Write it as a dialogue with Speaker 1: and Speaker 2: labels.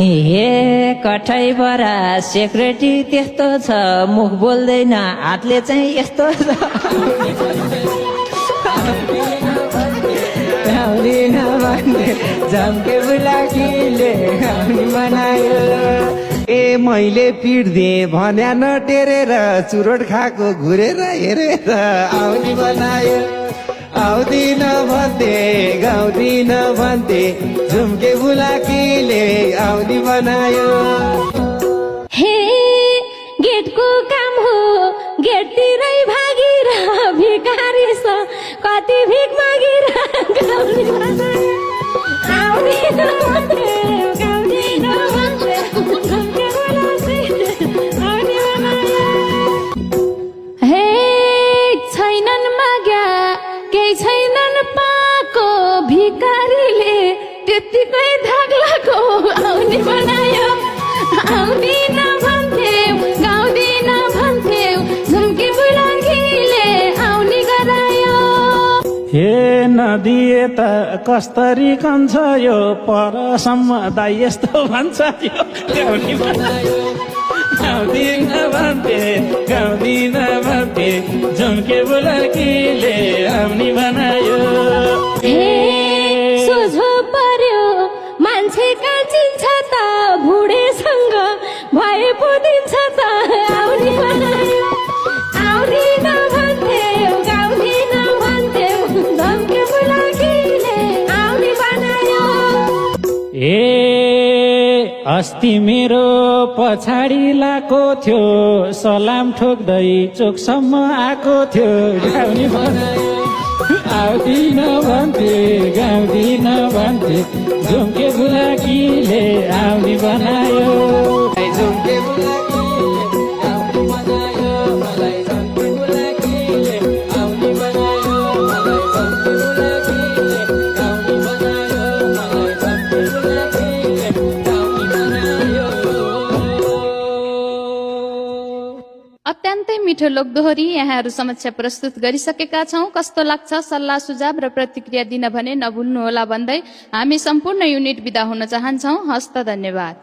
Speaker 1: हे कठै बरा सेक्रेटरी त्यस्तो छ मुख बोल्दैन हातले चाहिँ यस्तो छ आउँदिन भन्दै झम्के बुलाकीले आउने बनायो
Speaker 2: ए मैले पिट दिएँ भन्या न टेरेर चुरोट खाएको घुरेर हेरेर आउने बनायो आउँदिन भन्थे गाउँदिन भन्थे झुम्के बुलाकीले आउने बनायो
Speaker 3: हे गेटको काम हो गेटतिरै भागिर भिखारी छ कति भिख मागिर गाउने बनायो आउँदिन भन्थे गाउँदिन भन्थे झुम्के बुलाकीले आउने बनायो हे छैनन् माग्या केही छैनन् पाएको भिखारीले त्यतिकै धाग्लाको आउने बनायो आउँदिन भन्थ्यौ गाउँदिन भन्थ्यौ झुम्के बुलाकीले आउने गरायो
Speaker 4: हे नदिए त कस्तरी कन्छ यो परसम्म दाइ यस्तो भन्छ यो ल्याउने बनायो आउँदिन भन्थे गाउँदिन भन्थे झुम्के बुलाकीले आउने बनायो
Speaker 3: हे सोझो पर्यो मान्छे काचिन्छ त बुढेसँग भए पो दिन्छ त आउने बनायो आउँदिन भन्थ्यौ गाउँदिन भन्थ्यौ झम्के बुलाकीले आउने बनायो
Speaker 4: ए अस्ति मेरो पछाडि लाएको थियो सलाम ठोक्दै चोकसम्म आएको थियो गाउने बनायो आउँदिन भन्थे गाउँदिन भन्थे झुम्के बुलाकीले आउने बनायो
Speaker 2: झुम्के बुलाकीले आउने बनायो मलाई झुम्के बुलाकीले आउने बनायो मलाई झुम्के बुलाकीले आउने बनायो मलाई झुम्के बुलाकीले आउने बनायो
Speaker 5: अत्यन्तै मिठो लोकदोहोरी यहाँहरू समक्ष प्रस्तुत गरिसकेका छौं। कस्तो लाग्छ सल्लाह सुझाव र प्रतिक्रिया दिन भने नभुल्नुहोला भन्दै हामी सम्पूर्ण युनिट बिदा हुन चाहन्छौं। हस्त धन्यवाद।